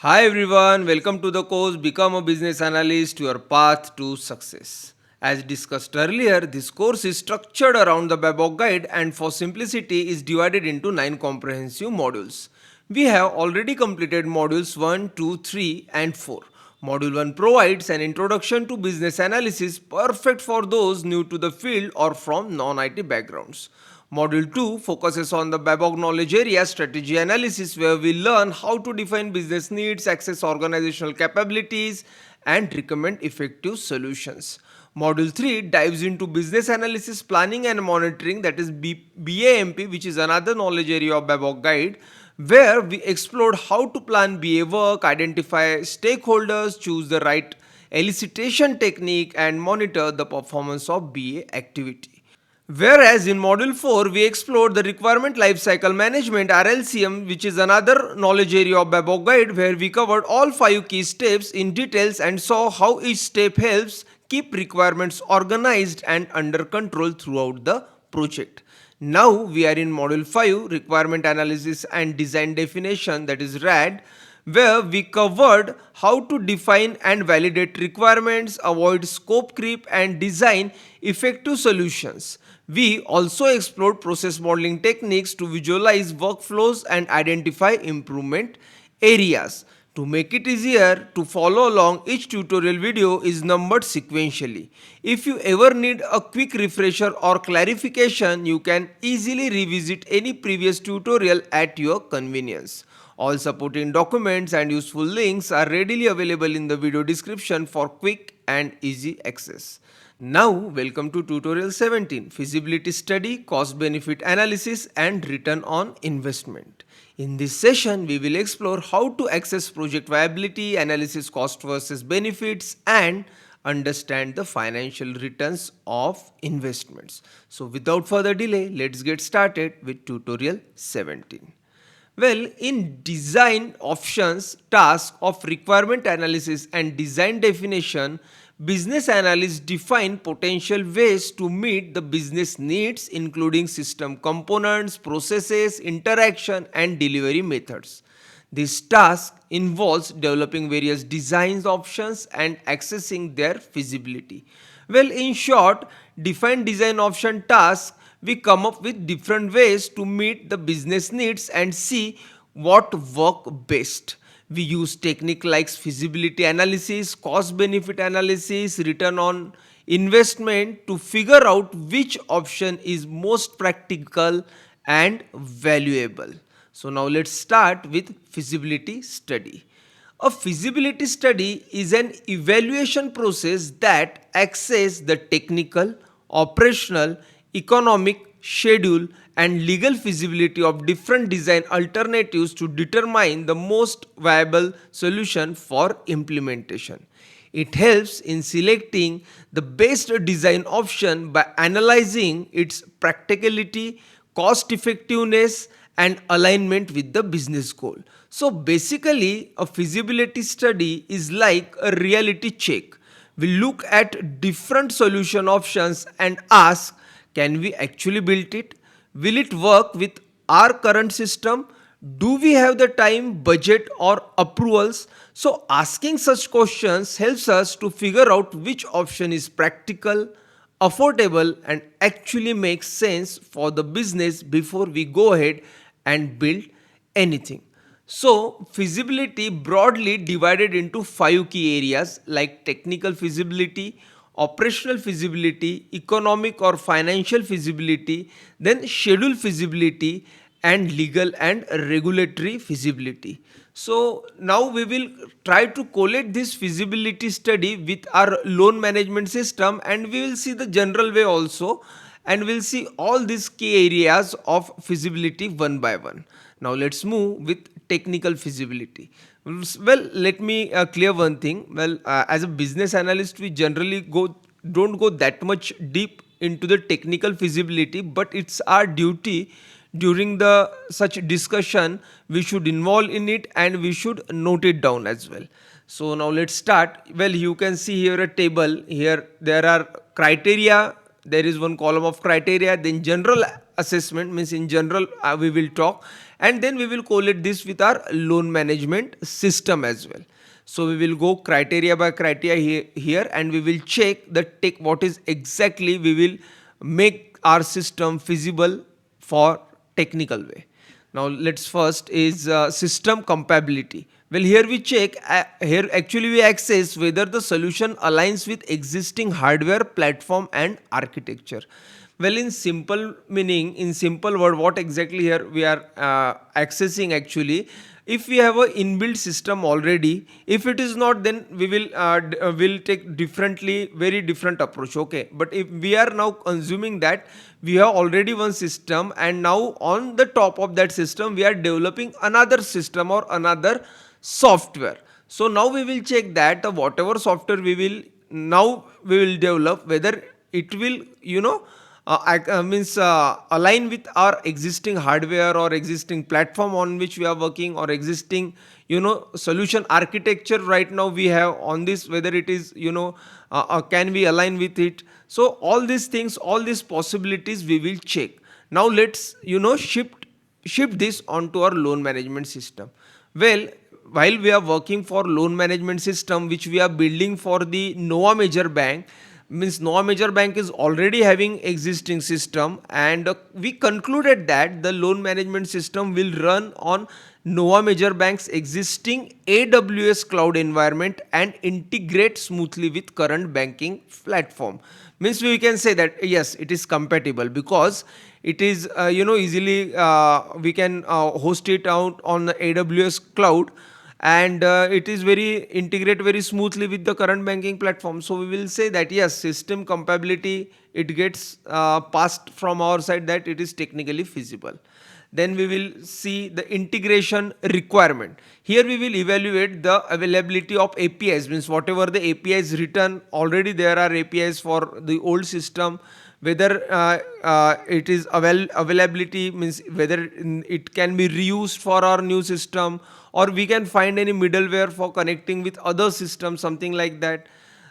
Hi everyone, welcome to the course Become a Business Analyst, your path to success. As discussed earlier, this course is structured around the Babok guide and for simplicity is divided into 9 comprehensive modules. We have already completed modules 1, 2, 3 and 4. Module 1 provides an introduction to business analysis perfect for those new to the field or from non-IT backgrounds. Module 2 focuses on the Babok knowledge area strategy analysis, where we learn how to define business needs, access organizational capabilities, and recommend effective solutions. Module 3 dives into business analysis planning and monitoring, that is BAMP, which is another knowledge area of Babok guide, where we explored how to plan BA work, identify stakeholders, choose the right elicitation technique, and monitor the performance of BA activity. Whereas in Module 4, we explored the Requirement Lifecycle Management RLCM, which is another knowledge area of Babok Guide, where we covered all 5 key steps in details and saw how each step helps keep requirements organized and under control throughout the project. Now we are in Module 5, Requirement Analysis and Design Definition, that is RAD, where we covered how to define and validate requirements, avoid scope creep, and design effective solutions. We also explored process modeling techniques to visualize workflows and identify improvement areas. To make it easier to follow along, each tutorial video is numbered sequentially. If you ever need a quick refresher or clarification, you can easily revisit any previous tutorial at your convenience. All supporting documents and useful links are readily available in the video description for quick and easy access. Now, welcome to tutorial 17, Feasibility Study, Cost Benefit Analysis and Return on Investment. In this session, we will explore how to assess project viability, analysis cost versus benefits, and understand the financial returns of investments. So, without further delay, let's get started with tutorial 17. Well, in design options, task of requirement analysis and design definition, business analysts define potential ways to meet the business needs, including system components, processes, interaction, and delivery methods. This task involves developing various design options and assessing their feasibility. Well, in short, define design option tasks, we come up with different ways to meet the business needs and see what work best. We use technique like feasibility analysis, cost benefit analysis, return on investment to figure out which option is most practical and valuable. So now let's start with feasibility study. A feasibility study is an evaluation process that assesses the technical, operational, economic, schedule, and legal feasibility of different design alternatives to determine the most viable solution for implementation. It helps in selecting the best design option by analyzing its practicality, cost effectiveness, and alignment with the business goal. So basically, a feasibility study is like a reality check. We look at different solution options and ask, can we actually build it? Will it work with our current system? Do we have the time, budget, or approvals? So, asking such questions helps us to figure out which option is practical, affordable, and actually makes sense for the business before we go ahead and build anything. So, feasibility broadly divided into 5 key areas like technical feasibility, operational feasibility, economic or financial feasibility, then schedule feasibility, and legal and regulatory feasibility. So now we will try to collate this feasibility study with our loan management system, and we will see the general way also, and we'll see all these key areas of feasibility one by one. Now let's move with technical feasibility. Well, let me clear one thing. Well, as a business analyst, we generally don't go that much deep into the technical feasibility, but it's our duty during the such discussion we should involve in it and we should note it down as well. So now let's start. Well, you can see here a table. Here there are criteria there is one column of criteria, then general assessment, means in general we will talk, and then we will collate this with our loan management system as well. So we will go criteria by criteria here, and we will check the tech, what is exactly we will make our system feasible for technical way. Now let's first is system compatibility. Well, here we check, here actually we access whether the solution aligns with existing hardware, platform and architecture. Well, in simple meaning, in simple word, what exactly here we are accessing actually, if we have a inbuilt system already, if it is not, then we will take differently, very different approach, okay. But if we are now assuming that we have already one system, and now on the top of that system we are developing another system or another software. So now we will check that whatever software we will develop, whether it will means align with our existing hardware or existing platform on which we are working, or existing solution architecture right now we have on this, whether it is can we align with it. So all these things, all these possibilities we will check. Now let's shift this onto our loan management system. Well, while we are working for loan management system which we are building for the Nova Major Bank, means Nova Major Bank is already having existing system, and we concluded that the loan management system will run on Nova Major Bank's existing AWS cloud environment and integrate smoothly with current banking platform. Means we can say that yes, it is compatible, because it is easily we can host it out on the AWS cloud, and it is very integrate very smoothly with the current banking platform. So we will say that yes, system compatibility, it gets passed from our side that it is technically feasible. Then we will see the integration requirement. Here we will evaluate the availability of APIs, means whatever the APIs written already, there are APIs for the old system, whether it is availability, means whether it can be reused for our new system, or we can find any middleware for connecting with other systems, something like that.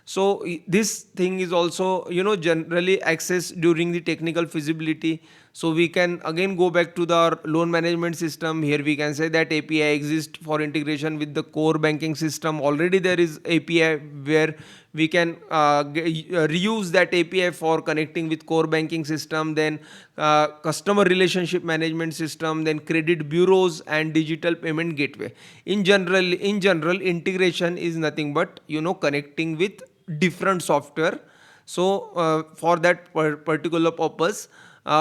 So this thing is also generally accessed during the technical feasibility. So we can again go back to the our loan management system. Here we can say that API exists for integration with the core banking system. Already there is API where we can reuse that API for connecting with core banking system, then customer relationship management system, then credit bureaus and digital payment gateway. In general integration is nothing but connecting with different software. So for that particular purpose,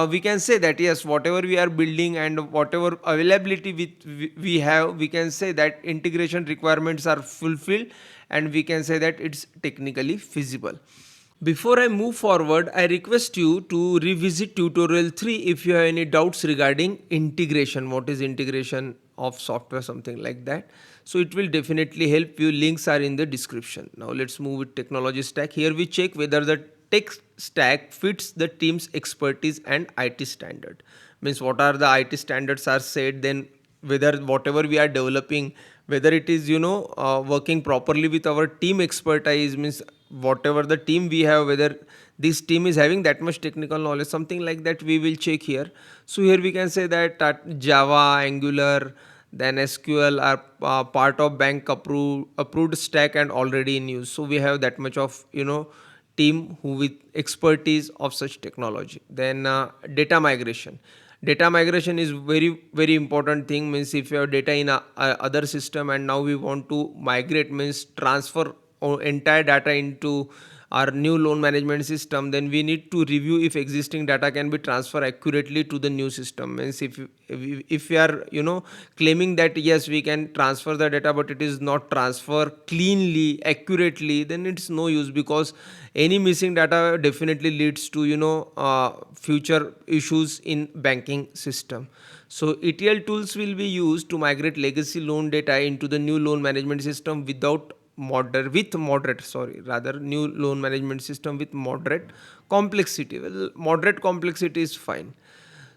we can say that yes, whatever we are building and whatever availability we have, we can say that integration requirements are fulfilled, and we can say that it's technically feasible. Before I move forward, I request you to revisit tutorial 3 if you have any doubts regarding integration. What is integration of software, something like that. So it will definitely help you. Links are in the description. Now let's move with technology stack. Here we check whether the tech stack fits the team's expertise and IT standard. Means what are the IT standards are said, then whether whatever we are developing, whether it is working properly with our team expertise, means whatever the team we have, whether this team is having that much technical knowledge, something like that we will check here. So here we can say that Java, Angular, then SQL are part of bank approved stack and already in use. So we have that much of team who with expertise of such technology. Then data migration. Data migration is very important thing. Means if you have data in a other system and now we want to migrate, means transfer entire data into our new loan management system, then we need to review if existing data can be transferred accurately to the new system. Means if we are claiming that yes, we can transfer the data, but it is not transfer cleanly, accurately, then it's no use, because any missing data definitely leads to future issues in banking system. So ETL tools will be used to migrate legacy loan data into the new loan management system new loan management system with moderate complexity. Well, moderate complexity is fine.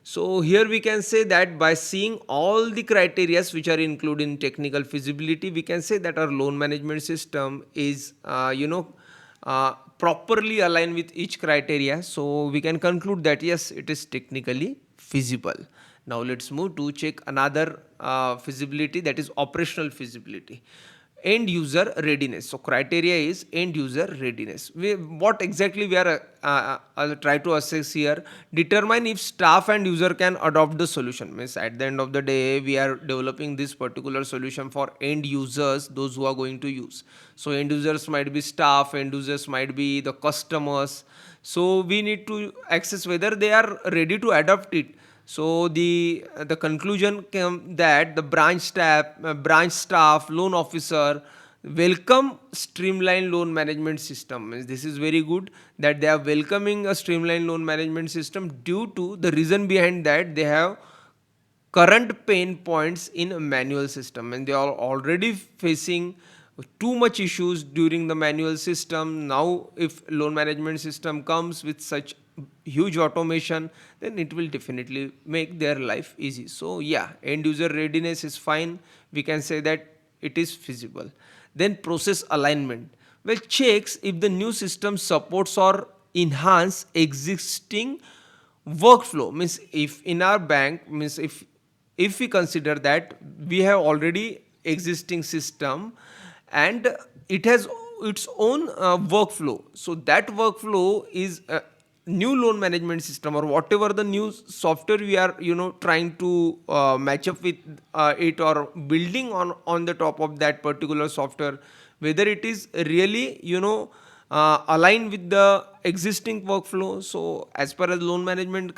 So here we can say that by seeing all the criteria which are included in technical feasibility, we can say that our loan management system is properly align with each criteria, so we can conclude that yes, it is technically feasible. Now let's move to check another feasibility, that is operational feasibility. End user readiness. So criteria is end user readiness. What exactly we are try to assess here? Determine if staff and user can adopt the solution. Means at the end of the day, we are developing this particular solution for end users, those who are going to use. So end users might be staff, end users might be the customers. So we need to access whether they are ready to adopt it. So the conclusion came that the branch staff, loan officer welcome streamlined loan management system. Means this is very good that they are welcoming a streamlined loan management system, due to the reason behind that they have current pain points in a manual system, and they are already facing too much issues during the manual system. Now if loan management system comes with such huge automation, then it will definitely make their life easy. So yeah, end user readiness is fine, we can say that it is feasible. Then process alignment, well, checks if the new system supports or enhance existing workflow. Means if in our bank, means if we consider that we have already existing system and it has its own workflow, so that workflow is a new loan management system, or whatever the new software we are trying to match up with it, or building on the top of that particular software, whether it is really align with the existing workflow. So as per as loan management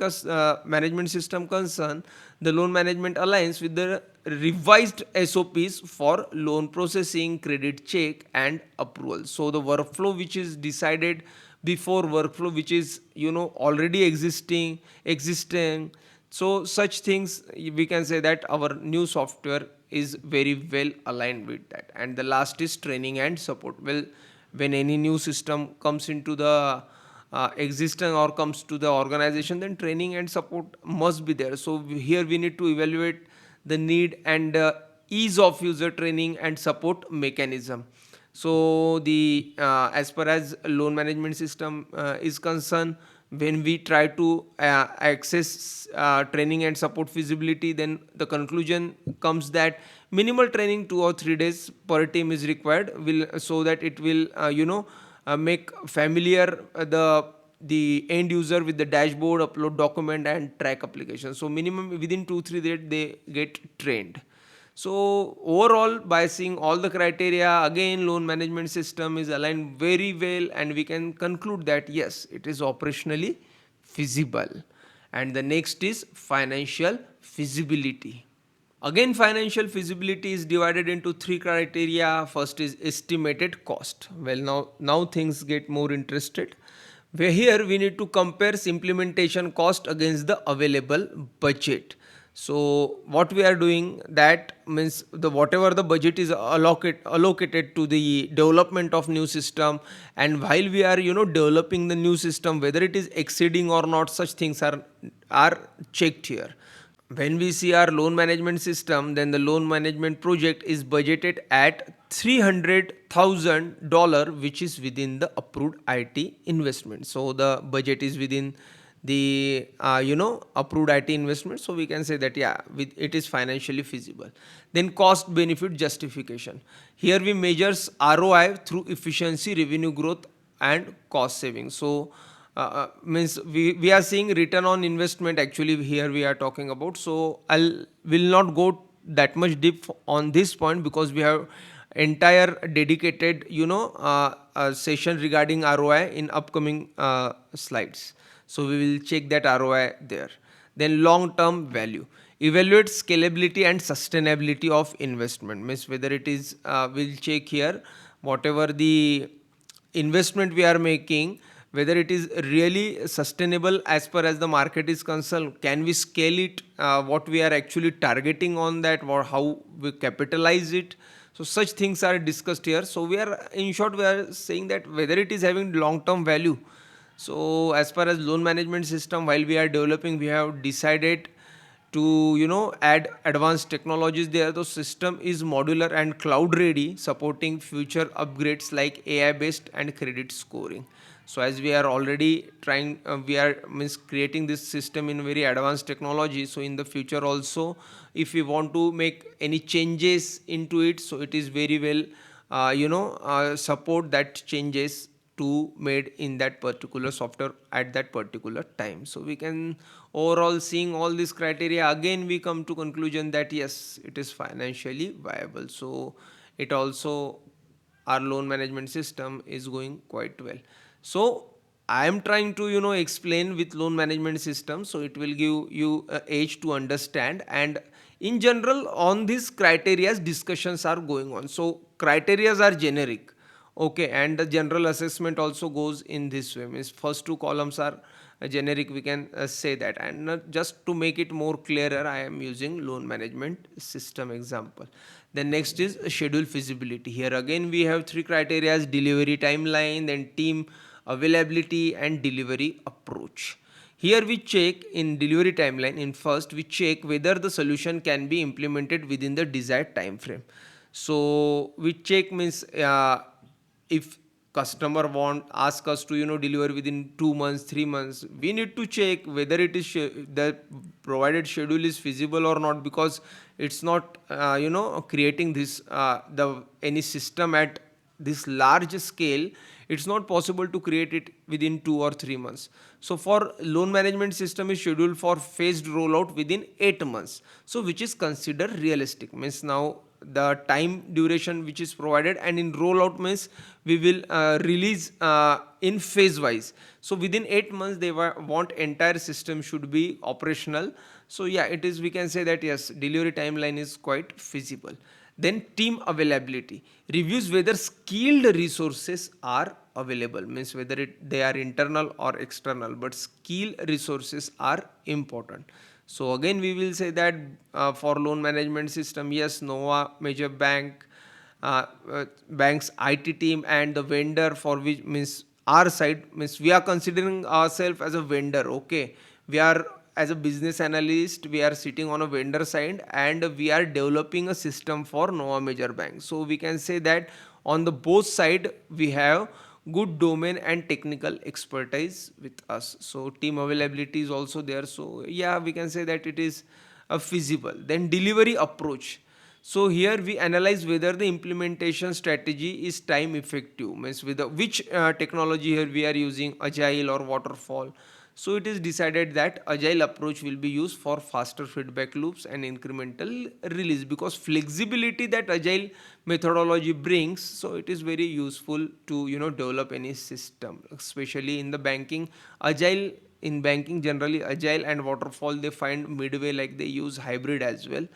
system concern, the loan management aligns with the revised SOPs for loan processing, credit check and approval. So the workflow which is decided before, workflow which is already existing, so such things we can say that our new software is very well aligned with that. And the last is training and support. Well, when any new system comes into the existing or comes to the organization, then training and support must be there. So here we need to evaluate the need and ease of user training and support mechanism. So the as per as loan management system is concerned, when we try to access training and support feasibility, then the conclusion comes that minimal training 2 or 3 days per team is required, will so that it will make familiar the end user with the dashboard, upload document and track application. So minimum within 2 3 days they get trained. So overall, by seeing all the criteria, again loan management system is aligned very well, and we can conclude that yes, it is operationally feasible. And the next is financial feasibility. Again, financial feasibility is divided into three criteria. First is estimated cost. Well, now things get more interested. Where here we need to compare implementation cost against the available budget. So what we are doing, that means the whatever the budget is allocated to the development of new system, and while we are developing the new system, whether it is exceeding or not, such things are checked here. When we see our loan management system, then the loan management project is budgeted at $300,000, which is within the approved IT investment. So the budget is within the approved IT investment. So we can say that yeah, it is financially feasible. Then cost benefit justification. Here we measures ROI through efficiency, revenue growth, and cost saving. So means we are seeing return on investment, actually here we are talking about. So will not go that much deep on this point, because we have entire dedicated session regarding ROI in upcoming slides. So we will check that ROI there. Then long term value, evaluate scalability and sustainability of investment. Means whether it is we'll check here whatever the investment we are making, whether it is really sustainable as per as the market is concerned. Can we scale it, what we are actually targeting on that, or how we capitalize it. So such things are discussed here. So we are, in short, we are saying that whether it is having long term value. So as far as loan management system, while we are developing, we have decided to add advanced technologies there. The system is modular and cloud ready, supporting future upgrades like AI based and credit scoring. So as we are already trying, we are means creating this system in very advanced technology, so in the future also, if we want to make any changes into it, so it is very well support that changes to made in that particular software at that particular time. So we can, overall seeing all these criteria, again we come to conclusion that yes, it is financially viable. So it also, our loan management system is going quite well. So I am trying to explain with loan management system, so it will give you a age to understand. And in general, on these criteria discussions are going on. So criteria are generic, okay, and the general assessment also goes in this way, means first two columns are generic, we can say that. And just to make it more clearer, I am using loan management system example. Then next is schedule feasibility. Here again we have three criteria: delivery timeline, then team availability, and delivery approach. Here we check in delivery timeline. In first, we check whether the solution can be implemented within the desired time frame. So we check means if customer want ask us to deliver within 2 months, 3 months, we need to check whether it is the provided schedule is feasible or not, because it's not creating this the any system at this large scale. It's not possible to create it within 2 or 3 months. So for loan management system is scheduled for phased rollout within 8 months, so which is considered realistic, means now the time duration which is provided, and in rollout means we will release in phase wise. So within 8 months they want entire system should be operational. So yeah, it is, we can say that yes, delivery timeline is quite feasible. Then team availability reviews whether skilled resources are available, means whether they are internal or external, but skill resources are important. So again we will say that for loan management system, yes, Nova major bank's IT team and the vendor for which, means our side, means we are considering ourselves as a vendor, okay, we are as a business analyst, we are sitting on a vendor side and we are developing a system for Nova major bank. So we can say that on the both side we have good domain and technical expertise with us. So team availability is also there. So yeah, we can say that it is feasible. Then delivery approach. So here we analyze whether the implementation strategy is time effective, means with which technology here we are using, agile or waterfall. So it is decided that agile approach will be used for faster feedback loops and incremental release, because flexibility that agile methodology brings, so it is very useful to develop any system, especially in the banking. Agile, in banking generally agile and waterfall they find midway, like they use hybrid as well.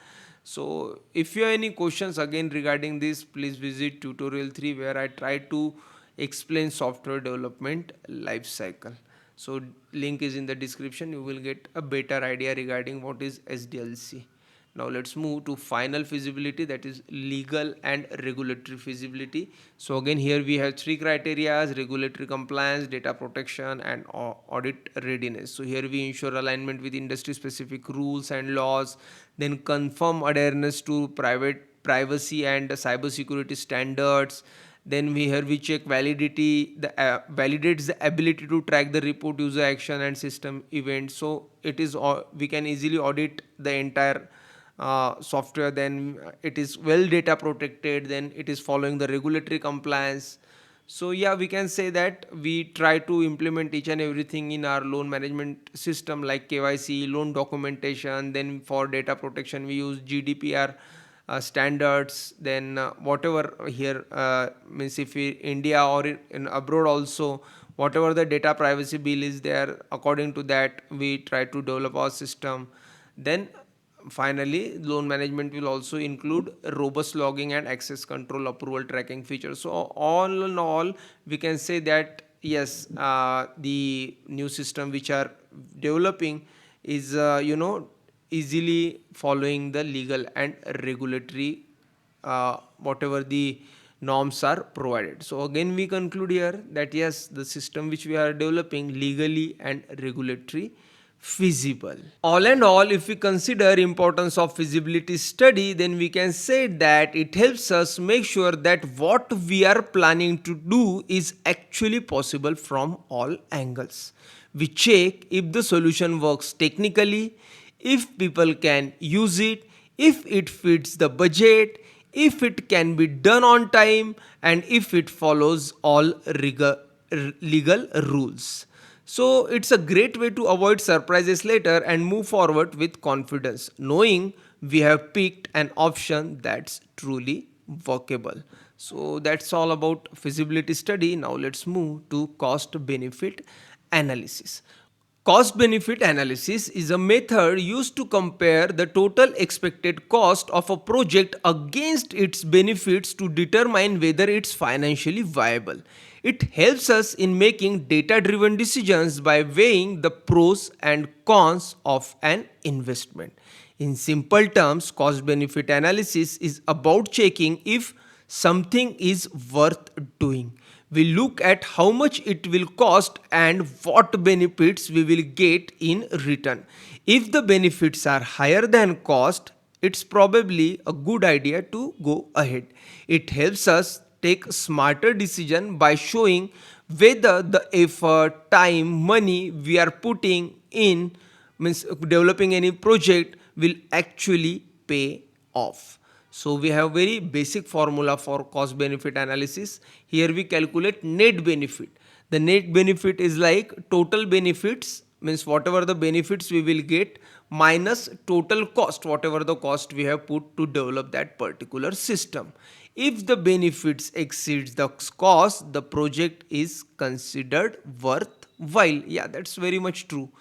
So if you have any questions again regarding this, please visit tutorial 3 where I try to explain software development life cycle. So link is in the description, you will get a better idea regarding what is SDLC. Now let's move to final feasibility, that is legal and regulatory feasibility. So again here we have three criteria: regulatory compliance, data protection, and audit readiness. So here we ensure alignment with industry specific rules and laws, then confirm adherence to private privacy and cyber security standards. Then we check validity, the validates the ability to track the report user action and system events. So it is we can easily audit the entire software. Then it is well data protected, then it is following the regulatory compliance. So yeah, we can say that we try to implement each and everything in our loan management system, like KYC, loan documentation. Then for data protection we use GDPR standards. Then whatever here means if we India or in abroad also, whatever the data privacy bill is there, according to that we try to develop our system. Then finally, loan management will also include robust logging and access control approval tracking features. So all in all, we can say that yes, the new system which are developing is easily following the legal and regulatory whatever the norms are provided. So again we conclude here that yes, the system which we are developing legally and regulatory feasible. All and all, if we consider importance of feasibility study, then we can say that it helps us make sure that what we are planning to do is actually possible from all angles. We check if the solution works technically, if people can use it, if it fits the budget, if it can be done on time, and if it follows all legal rules. So it's a great way to avoid surprises later and move forward with confidence, knowing we have picked an option that's truly workable. So that's all about feasibility study. Now let's move to cost benefit analysis. Cost benefit analysis is a method used to compare the total expected cost of a project against its benefits to determine whether it's financially viable. It helps us in making data driven decisions by weighing the pros and cons of an investment. In simple terms, cost benefit analysis is about checking if something is worth doing. We look at how much it will cost and what benefits we will get in return. If the benefits are higher than cost, it's probably a good idea to go ahead. It helps us take smarter decision by showing whether the effort, time, money we are putting in means developing any project will actually pay off. So we have very basic formula for cost benefit analysis. Here we calculate net benefit. The net benefit is like total benefits, means whatever the benefits we will get minus total cost, whatever the cost we have put to develop that particular system. If the benefits exceeds the cost, the project is considered worthwhile. Yeah, that's very much true.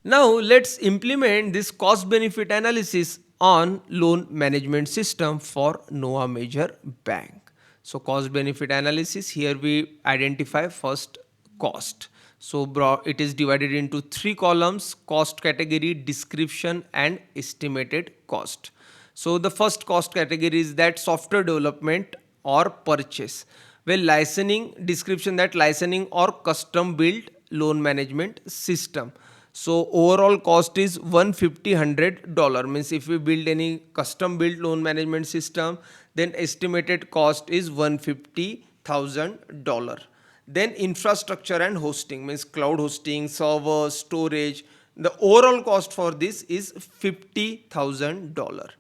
Now let's implement this cost benefit analysis on loan management system for Noah Major Bank. So cost benefit analysis, here we identify first cost. So it is divided into three columns: cost category, description, and estimated cost. So the first cost category is that software development or purchase. Well, licensing, description that licensing or custom built loan management system. So overall cost is $150 means if we build any custom built loan management system, then estimated cost is $150,000. Then infrastructure and hosting means cloud hosting, server, storage. The overall cost for this is $50,000.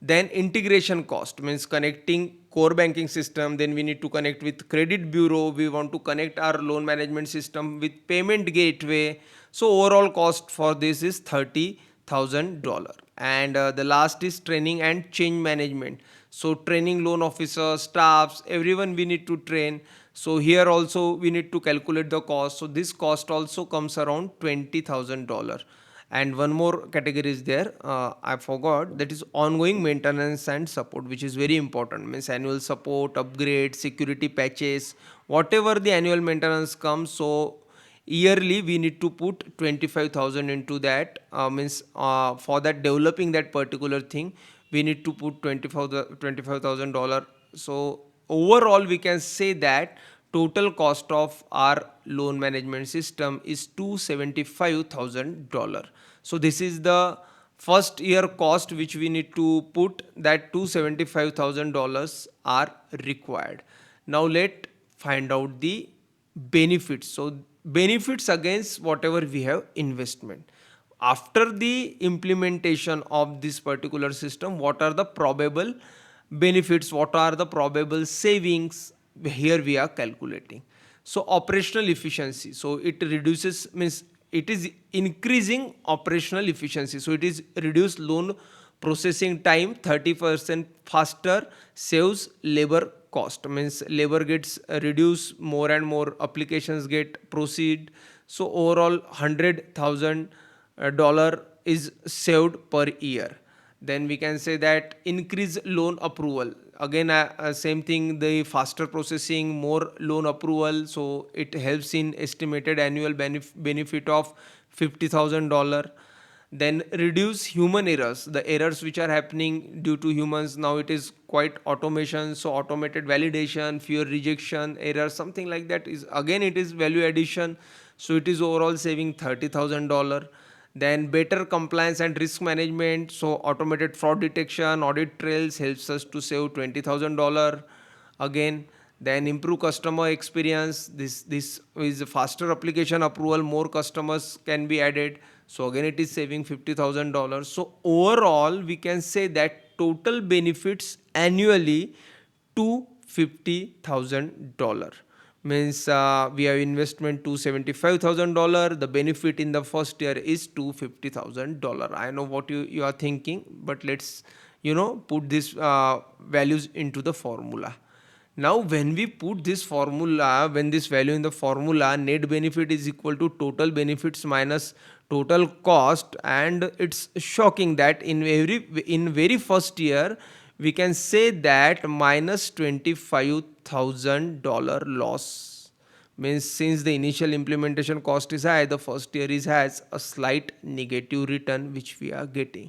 Then integration cost means connecting core banking system, then we need to connect with credit bureau, we want to connect our loan management system with payment gateway. So overall cost for this is $30,000. And the last is training and change management. So training loan officers, staffs, everyone we need to train. So here also we need to calculate the cost. So this cost also comes around $20,000. And one more category is there, I forgot, that is ongoing maintenance and support, which is very important. Means annual support, upgrade, security patches, whatever the annual maintenance comes. So yearly we need to put 25,000 into that. Means for that developing that particular thing, we need to put $25,000. So overall we can say that total cost of our loan management system is $275,000. So this is the first year cost which we need to put, that $275,000 are required. Now let find out the benefits. So benefits against whatever we have investment. After the implementation of this particular system, what are the probable benefits, what are the probable savings, here we are calculating. So operational efficiency, so it reduces, means it is increasing operational efficiency. So it is reduced loan processing time 30% faster, saves labor cost, means labor gets reduced, more and more applications get proceed. So overall $100,000 is saved per year. Then we can say that increase loan approval. Again, same thing, the faster processing, more loan approval. So it helps in estimated annual benefit of $50,000. Then reduce human errors, the errors which are happening due to humans. Now it is quite automation, so automated validation, fewer rejection error, something like that is, again it is value addition. So it is overall saving $30,000. Then better compliance and risk management, so automated fraud detection, audit trails helps us to save $20,000 again. Then improve customer experience, this is a faster application approval, more customers can be added, so again it is saving $50,000. So overall we can say that total benefits annually to $50,000, means we have investment to $75,000, the benefit in the first year is to $50,000. I know what you are thinking, but let's put these values into the formula. Now when we put this formula, when this value in the formula, net benefit is equal to total benefits minus total cost, and it's shocking that in very first year we can say that minus $25,000 loss, means since the initial implementation cost is high, the first year is has a slight negative return which we are getting.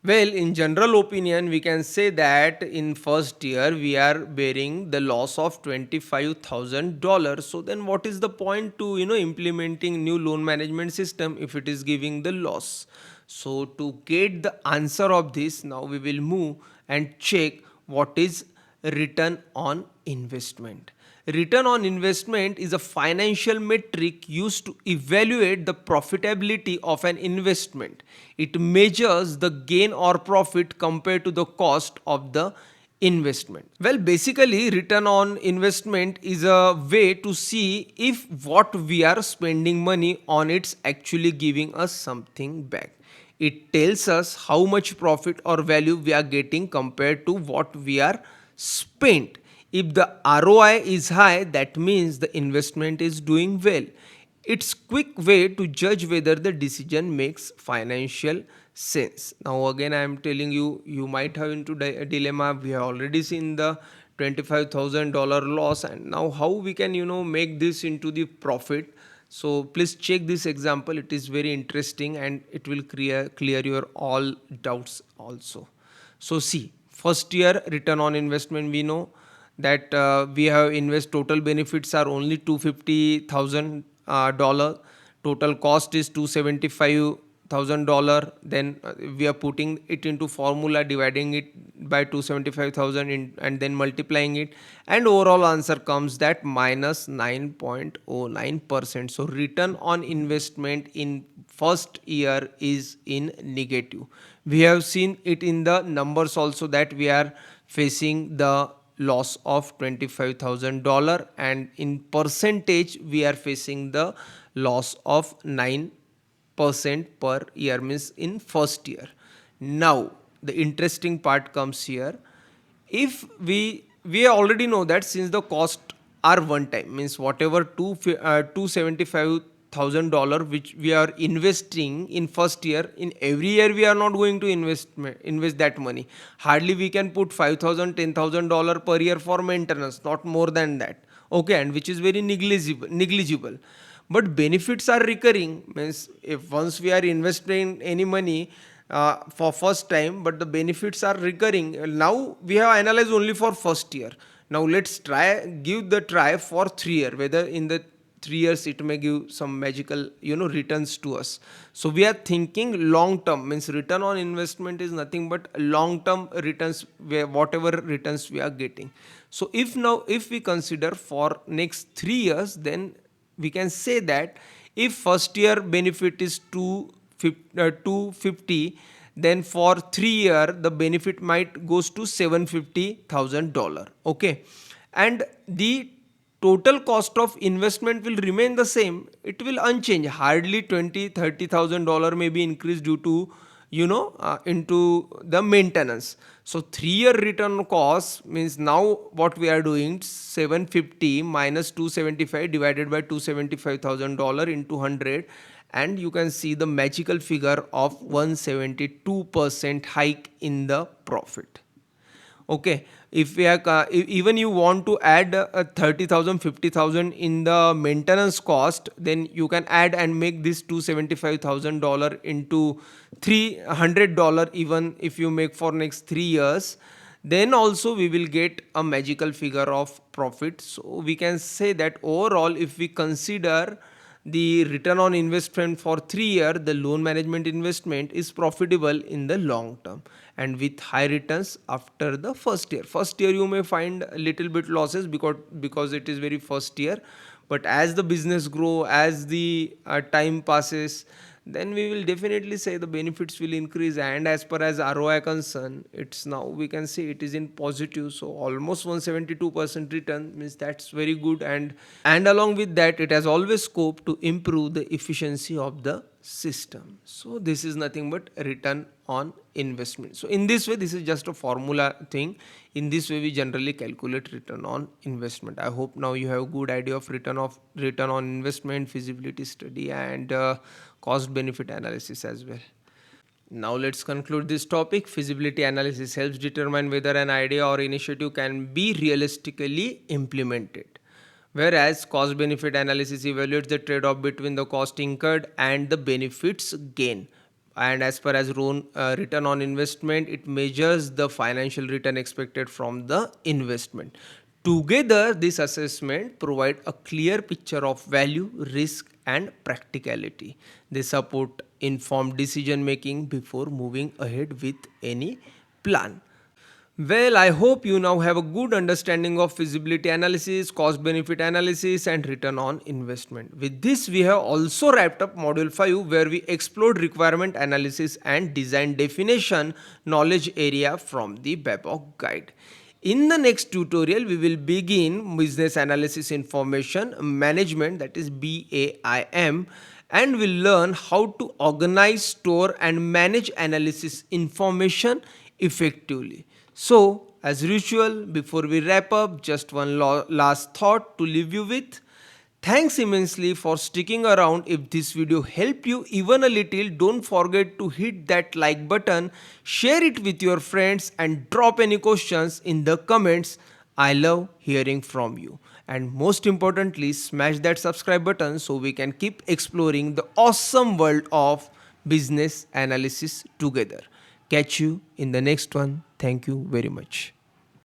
Well, in general opinion, we can say that in first year we are bearing the loss of $25,000. So then, what is the point to implementing new loan management system if it is giving the loss? So to get the answer of this, now we will move and check what is return on investment. Return on investment is a financial metric used to evaluate the profitability of an investment. It measures the gain or profit compared to the cost of the investment. Well, basically, return on investment is a way to see if what we are spending money on it's actually giving us something back. It tells us how much profit or value we are getting compared to what we are spent. If the ROI is high, that means the investment is doing well. It's quick way to judge whether the decision makes financial sense. Now again I am telling you, you might have into a dilemma. We have already seen the $25,000 loss, and now how we can make this into the profit. So please check this example, it is very interesting and it will clear your all doubts also. So see, first year return on investment, we know that we have invest total benefits are only $250,000, total cost is $275,000. Then we are putting it into formula, dividing it by 275,000 and then multiplying it, and overall answer comes that minus 9.09%. So return on investment in first year is in negative. We have seen it in the numbers also that we are facing the loss of $25,000, and in percentage we are facing the loss of 9% per year, means in first year. Now the interesting part comes here. If we already know that since the cost are one time, means whatever $275,000 which we are investing in first year, in every year we are not going to invest that money. Hardly we can put $5,000 $10,000 per year for maintenance, not more than that. Okay, and which is very negligible. But benefits are recurring, means if once we are investing any money for first time, but the benefits are recurring. Now we have analyzed only for first year. Now let's give the try for 3 year, whether in the 3 years it may give some magical returns to us. So we are thinking long term, means return on investment is nothing but long term returns, where whatever returns we are getting. So if we consider for next 3 years, then we can say that if first year benefit is 250, then for 3 year the benefit might goes to $750,000. Okay, and the total cost of investment will remain the same, it will unchanged, hardly $20,000-$30,000 may be increased due to into the maintenance. So 3 year return cost means now what we are doing, 750 minus 275 divided by $275,000 into 100, and you can see the magical figure of 172% hike in the profit. Okay, if we are even you want to add 30,000 50,000 in the maintenance cost, then you can add and make this $275,000 into $300, even if you make for next 3 years, then also we will get a magical figure of profit. So we can say that overall if we consider The return on investment for 3 year, the loan management investment is profitable in the long term and with high returns after the first year. First year you may find a little bit losses because it is very first year, but as the business grow, as the time passes, then we will definitely say the benefits will increase. And as per as ROI concern, it's now we can see it is in positive, so almost 172% return means that's very good. And along with that, it has always scope to improve the efficiency of the system. So this is nothing but return on investment. So in this way, this is just a formula thing. In this way we generally calculate return on investment. I hope now you have a good idea of return on investment, feasibility study, and cost benefit analysis as well. Now let's conclude this topic. Feasibility analysis helps determine whether an idea or initiative can be realistically implemented. Whereas cost benefit analysis evaluates the trade off between the cost incurred and the benefits gained. And as per as return on investment, it measures the financial return expected from the investment. Together, this assessment provide a clear picture of value, risk, and practicality. They support informed decision making before moving ahead with any plan. Well, I hope you now have a good understanding of feasibility analysis, cost benefit analysis, and return on investment. With this, we have also wrapped up Module 5, where we explored requirement analysis and design definition knowledge area from the Babcock guide. In the next tutorial, we will begin business analysis information management, that is BAIM, and we'll learn how to organize, store, and manage analysis information effectively. So, as usual, before we wrap up, just one last thought to leave you with. Thanks immensely for sticking around. If this video helped you even a little, don't forget to hit that like button, share it with your friends, and drop any questions in the comments. I love hearing from you. And most importantly, smash that subscribe button so we can keep exploring the awesome world of business analysis together. Catch you in the next one. Thank you very much.